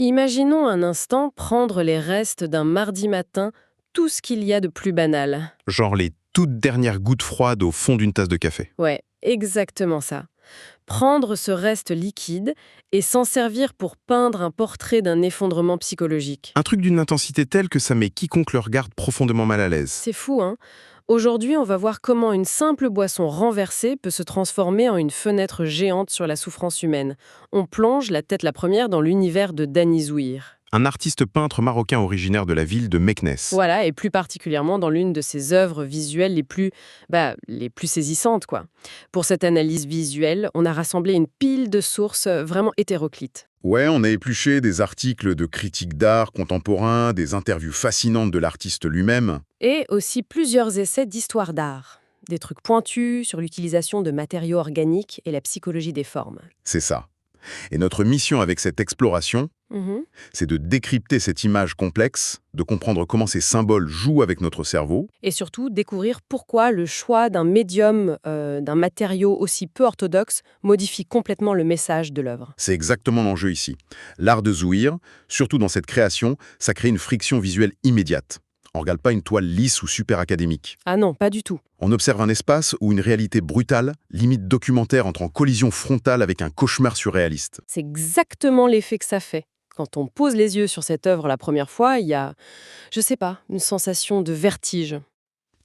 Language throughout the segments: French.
Imaginons un instant prendre les restes d'un mardi matin, tout ce qu'il y a de plus banal. Genre les toutes dernières gouttes froides au fond d'une tasse de café. Ouais, exactement ça. Prendre ce reste liquide et s'en servir pour peindre un portrait d'un effondrement psychologique. Un truc d'une intensité telle que ça met quiconque le regarde profondément mal à l'aise. C'est fou, hein? Aujourd'hui, on va voir comment une simple boisson renversée peut se transformer en une fenêtre géante sur la souffrance humaine. On plonge la tête la première dans l'univers de Dany Zouhir. Un artiste peintre marocain originaire de la ville de Meknès. Voilà, et plus particulièrement dans l'une de ses œuvres visuelles les plus saisissantes, quoi. Pour cette analyse visuelle, on a rassemblé une pile de sources vraiment hétéroclites. Ouais, on a épluché des articles de critiques d'art contemporain, des interviews fascinantes de l'artiste lui-même. Et aussi plusieurs essais d'histoire d'art. Des trucs pointus sur l'utilisation de matériaux organiques et la psychologie des formes. C'est ça. Et notre mission avec cette exploration, Mhm. c'est de décrypter cette image complexe, de comprendre comment ces symboles jouent avec notre cerveau. Et surtout, découvrir pourquoi le choix d'un médium, d'un matériau aussi peu orthodoxe, modifie complètement le message de l'œuvre. C'est exactement l'enjeu ici. L'art de Zouhir, surtout dans cette création, ça crée une friction visuelle immédiate. On ne regarde pas une toile lisse ou super académique. Ah non, pas du tout. On observe un espace où une réalité brutale, limite documentaire, entre en collision frontale avec un cauchemar surréaliste. C'est exactement l'effet que ça fait. Quand on pose les yeux sur cette œuvre la première fois, il y a, je sais pas, une sensation de vertige.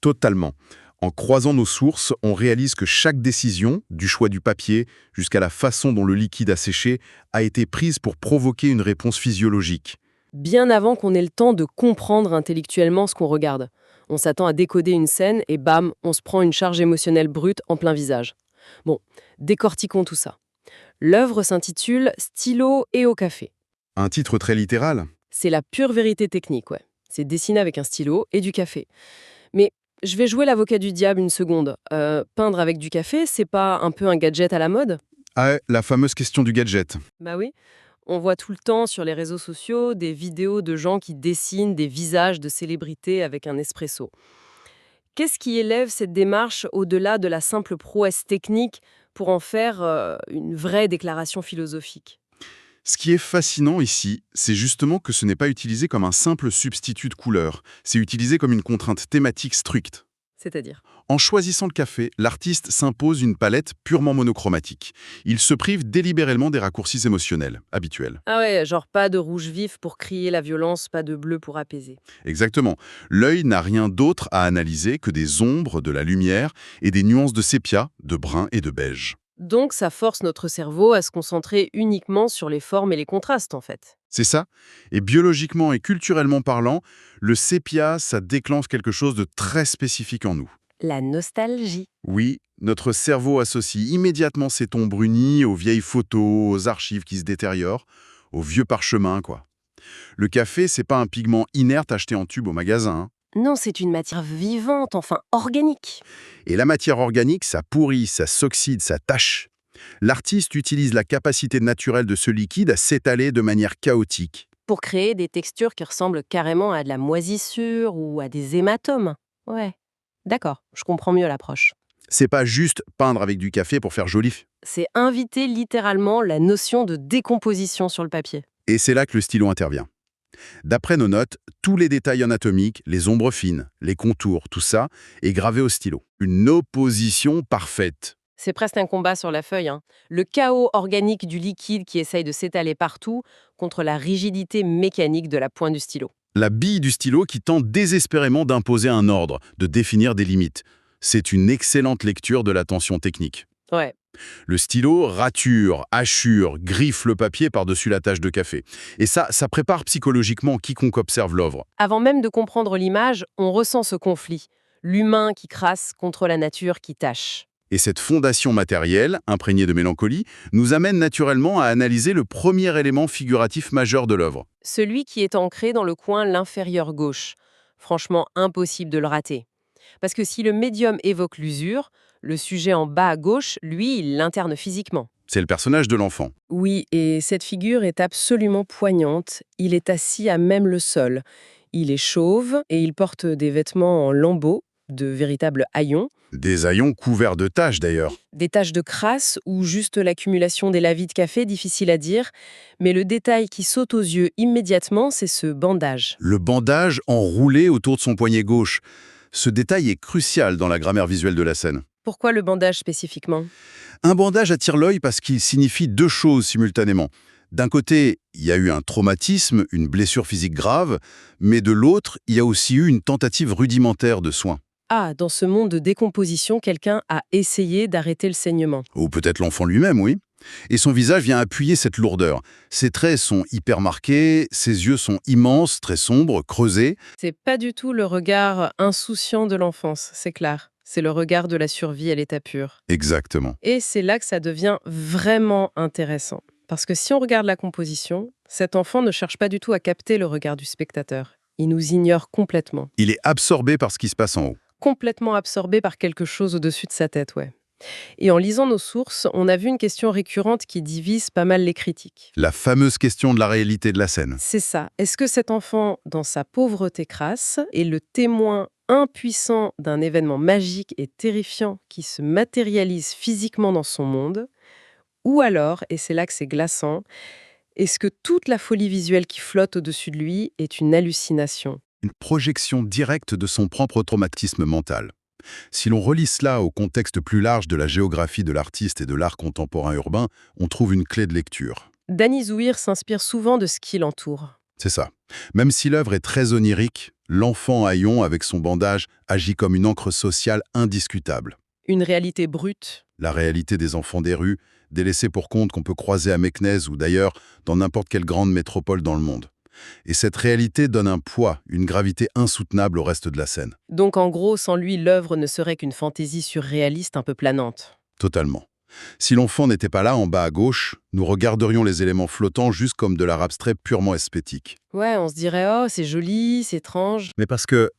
Totalement. En croisant nos sources, on réalise que chaque décision, du choix du papier jusqu'à la façon dont le liquide a séché, a été prise pour provoquer une réponse physiologique. Bien avant qu'on ait le temps de comprendre intellectuellement ce qu'on regarde. On s'attend à décoder une scène et bam, on se prend une charge émotionnelle brute en plein visage. Bon, décortiquons tout ça. L'œuvre s'intitule Stylo et au café. Un titre très littéral. C'est la pure vérité technique, ouais. C'est dessiné avec un stylo et du café. Mais je vais jouer l'avocat du diable une seconde. Peindre avec du café, c'est pas un peu un gadget à la mode? Ah, la fameuse question du gadget. Bah oui. On voit tout le temps sur les réseaux sociaux des vidéos de gens qui dessinent des visages de célébrités avec un espresso. Qu'est-ce qui élève cette démarche au-delà de la simple prouesse technique pour en faire une vraie déclaration philosophique? Ce qui est fascinant ici, c'est justement que ce n'est pas utilisé comme un simple substitut de couleur, c'est utilisé comme une contrainte thématique stricte. C'est-à-dire? En choisissant le café, l'artiste s'impose une palette purement monochromatique. Il se prive délibérément des raccourcis émotionnels, habituels. Ah ouais, genre pas de rouge vif pour crier la violence, pas de bleu pour apaiser. Exactement. L'œil n'a rien d'autre à analyser que des ombres, de la lumière et des nuances de sépia, de brun et de beige. Donc ça force notre cerveau à se concentrer uniquement sur les formes et les contrastes en fait. C'est ça. Et biologiquement et culturellement parlant, le sépia, ça déclenche quelque chose de très spécifique en nous. La nostalgie. Oui, notre cerveau associe immédiatement ces tons brunis aux vieilles photos, aux archives qui se détériorent, aux vieux parchemins, quoi. Le café, c'est pas un pigment inerte acheté en tube au magasin, hein. Non, c'est une matière vivante, enfin organique. Et la matière organique, ça pourrit, ça s'oxyde, ça tâche. L'artiste utilise la capacité naturelle de ce liquide à s'étaler de manière chaotique. Pour créer des textures qui ressemblent carrément à de la moisissure ou à des hématomes. Ouais, d'accord, je comprends mieux l'approche. C'est pas juste peindre avec du café pour faire joli. C'est inviter littéralement la notion de décomposition sur le papier. Et c'est là que le stylo intervient. D'après nos notes, tous les détails anatomiques, les ombres fines, les contours, tout ça, est gravé au stylo. Une opposition parfaite. C'est presque un combat sur la feuille, hein. Le chaos organique du liquide qui essaye de s'étaler partout contre la rigidité mécanique de la pointe du stylo. La bille du stylo qui tente désespérément d'imposer un ordre, de définir des limites. C'est une excellente lecture de la tension technique. Ouais. Le stylo rature, hachure, griffe le papier par-dessus la tache de café. Et ça prépare psychologiquement quiconque observe l'œuvre. Avant même de comprendre l'image, on ressent ce conflit. L'humain qui crasse contre la nature qui tâche. Et cette fondation matérielle, imprégnée de mélancolie, nous amène naturellement à analyser le premier élément figuratif majeur de l'œuvre. Celui qui est ancré dans le coin l'inférieur gauche. Franchement, impossible de le rater. Parce que si le médium évoque l'usure, le sujet en bas à gauche, lui, il l'interne physiquement. C'est le personnage de l'enfant. Oui, et cette figure est absolument poignante. Il est assis à même le sol. Il est chauve et il porte des vêtements en lambeaux, de véritables haillons. Des haillons couverts de taches d'ailleurs. Des taches de crasse ou juste l'accumulation des lavis de café, difficile à dire. Mais le détail qui saute aux yeux immédiatement, c'est ce bandage. Le bandage enroulé autour de son poignet gauche. Ce détail est crucial dans la grammaire visuelle de la scène. Pourquoi le bandage spécifiquement? Un bandage attire l'œil parce qu'il signifie deux choses simultanément. D'un côté, il y a eu un traumatisme, une blessure physique grave, mais de l'autre, il y a aussi eu une tentative rudimentaire de soin. Ah, dans ce monde de décomposition, quelqu'un a essayé d'arrêter le saignement. Ou peut-être l'enfant lui-même, oui. Et son visage vient appuyer cette lourdeur. Ses traits sont hyper marqués, ses yeux sont immenses, très sombres, creusés. C'est pas du tout le regard insouciant de l'enfance, c'est clair. C'est le regard de la survie à l'état pur. Exactement. Et c'est là que ça devient vraiment intéressant. Parce que si on regarde la composition, cet enfant ne cherche pas du tout à capter le regard du spectateur. Il nous ignore complètement. Il est absorbé par ce qui se passe en haut. Complètement absorbé par quelque chose au-dessus de sa tête, ouais. Et en lisant nos sources, on a vu une question récurrente qui divise pas mal les critiques. La fameuse question de la réalité de la scène. C'est ça. Est-ce que cet enfant, dans sa pauvreté crasse, est le témoin impuissant d'un événement magique et terrifiant qui se matérialise physiquement dans son monde? Ou alors, et c'est là que c'est glaçant, est-ce que toute la folie visuelle qui flotte au-dessus de lui est une hallucination? Une projection directe de son propre traumatisme mental. Si l'on relie cela au contexte plus large de la géographie de l'artiste et de l'art contemporain urbain, on trouve une clé de lecture. Danny Zouhir s'inspire souvent de ce qui l'entoure. C'est ça. Même si l'œuvre est très onirique, l'enfant haillon avec son bandage agit comme une encre sociale indiscutable. Une réalité brute. La réalité des enfants des rues, des laissés pour compte qu'on peut croiser à Meknès ou d'ailleurs dans n'importe quelle grande métropole dans le monde. Et cette réalité donne un poids, une gravité insoutenable au reste de la scène. Donc en gros, sans lui, l'œuvre ne serait qu'une fantaisie surréaliste un peu planante. Totalement. Si l'enfant n'était pas là, en bas à gauche, nous regarderions les éléments flottants juste comme de l'art abstrait purement esthétique. Ouais, on se dirait « Oh, c'est joli, c'est étrange ». Mais parce que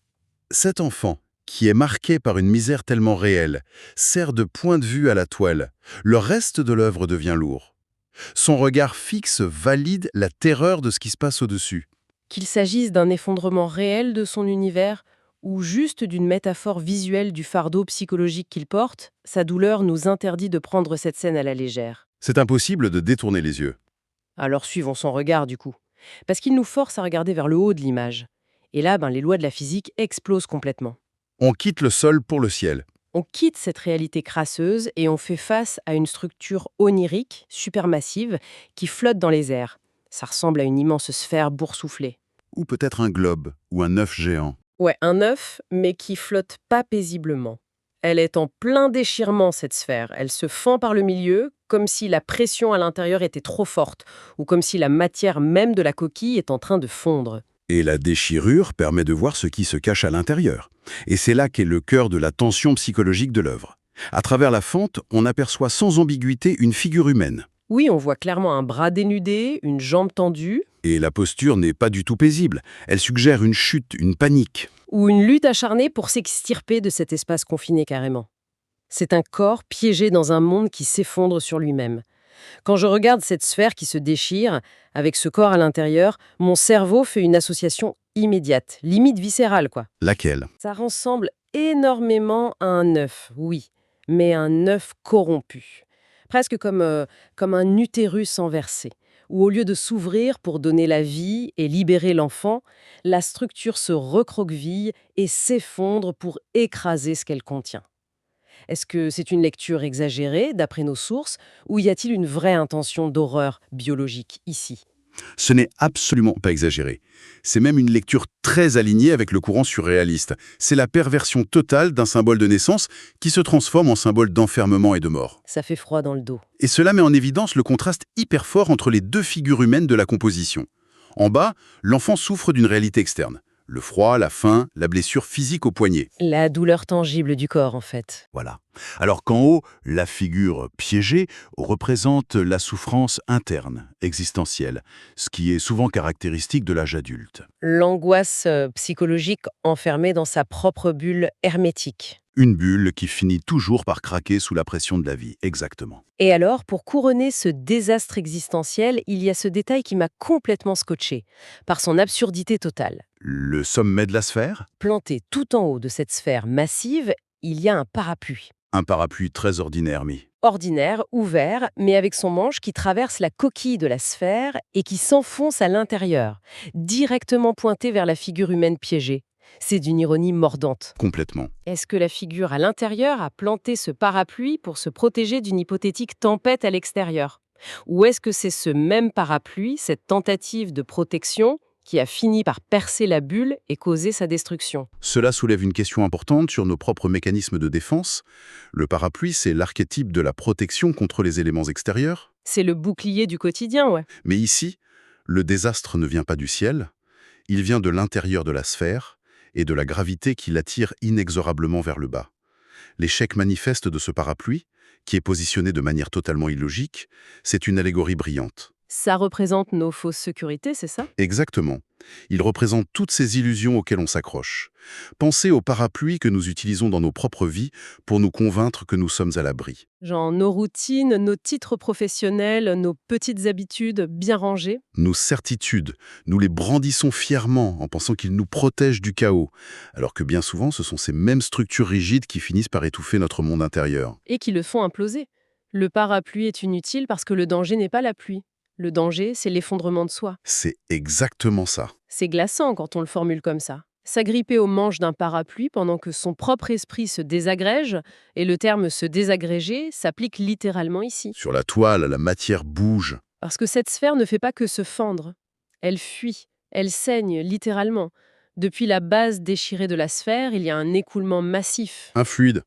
cet enfant, qui est marqué par une misère tellement réelle, sert de point de vue à la toile, le reste de l'œuvre devient lourd. Son regard fixe valide la terreur de ce qui se passe au-dessus. Qu'il s'agisse d'un effondrement réel de son univers ou juste d'une métaphore visuelle du fardeau psychologique qu'il porte, sa douleur nous interdit de prendre cette scène à la légère. C'est impossible de détourner les yeux. Alors suivons son regard du coup. Parce qu'il nous force à regarder vers le haut de l'image. Et là, les lois de la physique explosent complètement. On quitte le sol pour le ciel. On quitte cette réalité crasseuse et on fait face à une structure onirique, supermassive, qui flotte dans les airs. Ça ressemble à une immense sphère boursouflée. Ou peut-être un globe, ou un œuf géant. Ouais, un œuf, mais qui flotte pas paisiblement. Elle est en plein déchirement, cette sphère. Elle se fend par le milieu, comme si la pression à l'intérieur était trop forte, ou comme si la matière même de la coquille est en train de fondre. Et la déchirure permet de voir ce qui se cache à l'intérieur. Et c'est là qu'est le cœur de la tension psychologique de l'œuvre. À travers la fente, on aperçoit sans ambiguïté une figure humaine. Oui, on voit clairement un bras dénudé, une jambe tendue, Et la posture n'est pas du tout paisible. Elle suggère une chute, une panique. ou une lutte acharnée pour s'extirper de cet espace confiné carrément. C'est un corps piégé dans un monde qui s'effondre sur lui-même. Quand je regarde cette sphère qui se déchire, avec ce corps à l'intérieur, mon cerveau fait une association immédiate, limite viscérale, quoi. Laquelle? Ça ressemble énormément à un œuf, oui, mais un œuf corrompu. Presque comme un utérus renversé, où au lieu de s'ouvrir pour donner la vie et libérer l'enfant, la structure se recroqueville et s'effondre pour écraser ce qu'elle contient. Est-ce que c'est une lecture exagérée, d'après nos sources, ou y a-t-il une vraie intention d'horreur biologique ici? Ce n'est absolument pas exagéré. C'est même une lecture très alignée avec le courant surréaliste. C'est la perversion totale d'un symbole de naissance qui se transforme en symbole d'enfermement et de mort. Ça fait froid dans le dos. Et cela met en évidence le contraste hyper fort entre les deux figures humaines de la composition. En bas, l'enfant souffre d'une réalité externe. Le froid, la faim, la blessure physique au poignet. La douleur tangible du corps, en fait. Voilà. Alors qu'en haut, la figure piégée représente la souffrance interne, existentielle, ce qui est souvent caractéristique de l'âge adulte. L'angoisse psychologique enfermée dans sa propre bulle hermétique. Une bulle qui finit toujours par craquer sous la pression de la vie, exactement. Et alors, pour couronner ce désastre existentiel, il y a ce détail qui m'a complètement scotché, par son absurdité totale. Le sommet de la sphère? Planté tout en haut de cette sphère massive, il y a un parapluie. Un parapluie très ordinaire, mi. Ordinaire, ouvert, mais avec son manche qui traverse la coquille de la sphère et qui s'enfonce à l'intérieur, directement pointé vers la figure humaine piégée. C'est d'une ironie mordante. Complètement. Est-ce que la figure à l'intérieur a planté ce parapluie pour se protéger d'une hypothétique tempête à l'extérieur? Ou est-ce que c'est ce même parapluie, cette tentative de protection, qui a fini par percer la bulle et causer sa destruction? Cela soulève une question importante sur nos propres mécanismes de défense. Le parapluie, c'est l'archétype de la protection contre les éléments extérieurs. C'est le bouclier du quotidien, ouais. Mais ici, le désastre ne vient pas du ciel, il vient de l'intérieur de la sphère et de la gravité qui l'attire inexorablement vers le bas. L'échec manifeste de ce parapluie, qui est positionné de manière totalement illogique, c'est une allégorie brillante. Ça représente nos fausses sécurités, c'est ça? Exactement. Il représente toutes ces illusions auxquelles on s'accroche. Pensez au parapluie que nous utilisons dans nos propres vies pour nous convaincre que nous sommes à l'abri. Genre nos routines, nos titres professionnels, nos petites habitudes bien rangées. Nos certitudes, nous les brandissons fièrement en pensant qu'ils nous protègent du chaos, alors que bien souvent ce sont ces mêmes structures rigides qui finissent par étouffer notre monde intérieur. Et qui le font imploser. Le parapluie est inutile parce que le danger n'est pas la pluie. Le danger, c'est l'effondrement de soi. C'est exactement ça. C'est glaçant quand on le formule comme ça. S'agripper aux manches d'un parapluie pendant que son propre esprit se désagrège, et le terme se désagréger s'applique littéralement ici. Sur la toile, la matière bouge. Parce que cette sphère ne fait pas que se fendre. Elle fuit, elle saigne littéralement. Depuis la base déchirée de la sphère, il y a un écoulement massif. Un fluide.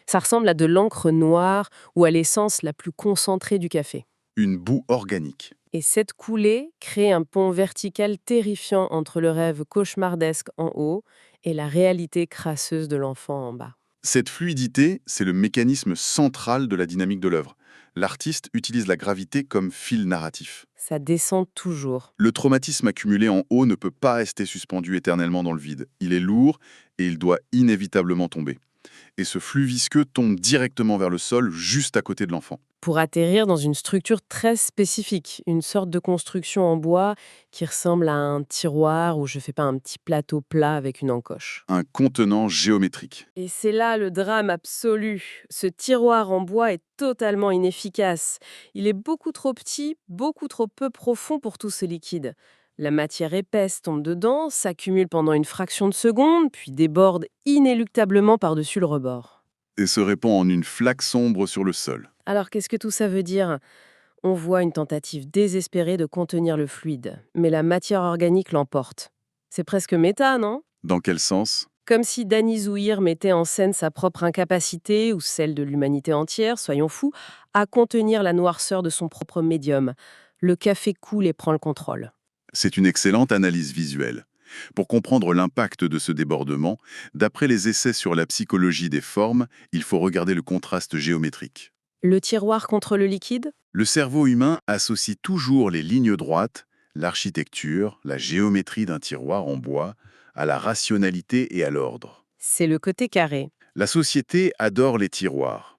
Ça ressemble à de l'encre noire ou à l'essence la plus concentrée du café. Une boue organique. Et cette coulée crée un pont vertical terrifiant entre le rêve cauchemardesque en haut et la réalité crasseuse de l'enfant en bas. Cette fluidité, c'est le mécanisme central de la dynamique de l'œuvre. L'artiste utilise la gravité comme fil narratif. Ça descend toujours. Le traumatisme accumulé en haut ne peut pas rester suspendu éternellement dans le vide. Il est lourd et il doit inévitablement tomber. Et ce flux visqueux tombe directement vers le sol, juste à côté de l'enfant. Pour atterrir dans une structure très spécifique, une sorte de construction en bois qui ressemble à un tiroir ou je fais pas un petit plateau plat avec une encoche. Un contenant géométrique. Et c'est là le drame absolu. Ce tiroir en bois est totalement inefficace. Il est beaucoup trop petit, beaucoup trop peu profond pour tout ce liquide. La matière épaisse tombe dedans, s'accumule pendant une fraction de seconde, puis déborde inéluctablement par-dessus le rebord. Et se répand en une flaque sombre sur le sol. Alors qu'est-ce que tout ça veut dire? On voit une tentative désespérée de contenir le fluide, mais la matière organique l'emporte. C'est presque méta, non? Dans quel sens? Comme si Dany Zouhir mettait en scène sa propre incapacité, ou celle de l'humanité entière, soyons fous, à contenir la noirceur de son propre médium. Le café coule et prend le contrôle. C'est une excellente analyse visuelle. Pour comprendre l'impact de ce débordement, d'après les essais sur la psychologie des formes, il faut regarder le contraste géométrique. Le tiroir contre le liquide? Le cerveau humain associe toujours les lignes droites, l'architecture, la géométrie d'un tiroir en bois, à la rationalité et à l'ordre. C'est le côté carré. La société adore les tiroirs.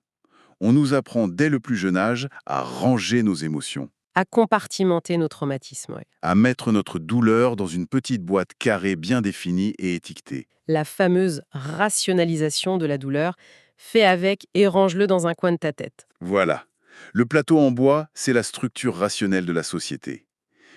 On nous apprend dès le plus jeune âge à ranger nos émotions, À compartimenter nos traumatismes, ouais. à mettre notre douleur dans une petite boîte carrée bien définie et étiquetée. La fameuse rationalisation de la douleur. Fais avec et range-le dans un coin de ta tête. Voilà. Le plateau en bois, c'est la structure rationnelle de la société.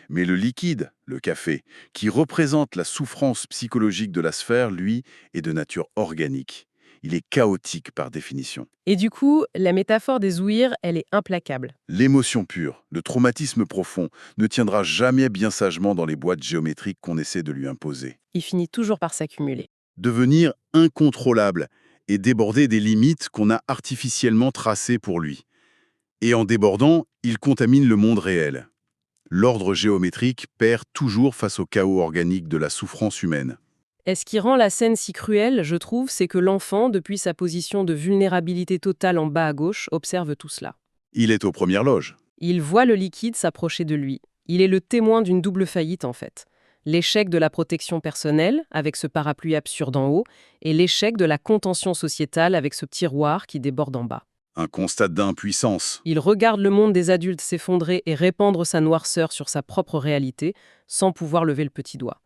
Mais le liquide, le café, qui représente la souffrance psychologique de la sphère, lui, est de nature organique. Il est chaotique par définition. Et du coup, la métaphore des Zouhirs, elle est implacable. L'émotion pure, le traumatisme profond, ne tiendra jamais bien sagement dans les boîtes géométriques qu'on essaie de lui imposer. Il finit toujours par s'accumuler. Devenir incontrôlable et déborder des limites qu'on a artificiellement tracées pour lui. Et en débordant, il contamine le monde réel. L'ordre géométrique perd toujours face au chaos organique de la souffrance humaine. Et ce qui rend la scène si cruelle, je trouve, c'est que l'enfant, depuis sa position de vulnérabilité totale en bas à gauche, observe tout cela. Il est aux premières loges. Il voit le liquide s'approcher de lui. Il est le témoin d'une double faillite, en fait. L'échec de la protection personnelle, avec ce parapluie absurde en haut, et l'échec de la contention sociétale avec ce tiroir qui déborde en bas. Un constat d'impuissance. Il regarde le monde des adultes s'effondrer et répandre sa noirceur sur sa propre réalité, sans pouvoir lever le petit doigt.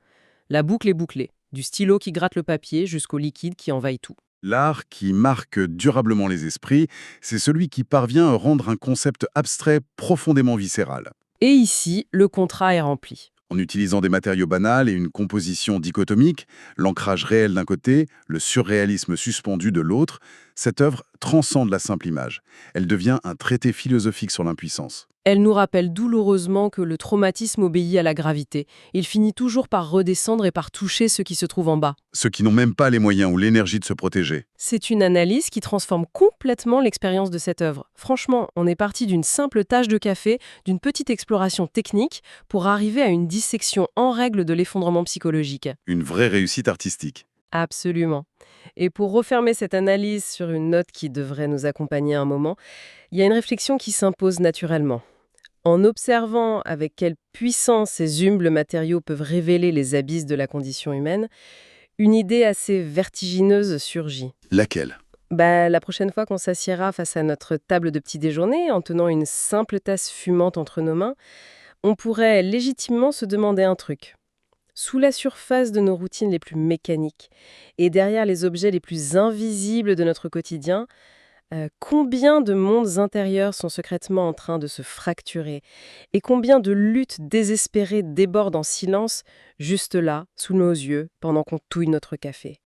La boucle est bouclée, du stylo qui gratte le papier jusqu'au liquide qui envahit tout. L'art qui marque durablement les esprits, c'est celui qui parvient à rendre un concept abstrait profondément viscéral. Et ici, le contrat est rempli. En utilisant des matériaux banals et une composition dichotomique, l'ancrage réel d'un côté, le surréalisme suspendu de l'autre, cette œuvre transcende la simple image. Elle devient un traité philosophique sur l'impuissance. Elle nous rappelle douloureusement que le traumatisme obéit à la gravité. Il finit toujours par redescendre et par toucher ceux qui se trouvent en bas. Ceux qui n'ont même pas les moyens ou l'énergie de se protéger. C'est une analyse qui transforme complètement l'expérience de cette œuvre. Franchement, on est parti d'une simple tasse de café, d'une petite exploration technique, pour arriver à une dissection en règle de l'effondrement psychologique. Une vraie réussite artistique. Absolument. Et pour refermer cette analyse sur une note qui devrait nous accompagner un moment, il y a une réflexion qui s'impose naturellement. En observant avec quelle puissance ces humbles matériaux peuvent révéler les abysses de la condition humaine, une idée assez vertigineuse surgit. Laquelle? La prochaine fois qu'on s'assiera face à notre table de petit déjeuner, en tenant une simple tasse fumante entre nos mains, on pourrait légitimement se demander un truc. Sous la surface de nos routines les plus mécaniques et derrière les objets les plus invisibles de notre quotidien, combien de mondes intérieurs sont secrètement en train de se fracturer et combien de luttes désespérées débordent en silence, juste là, sous nos yeux, pendant qu'on touille notre café.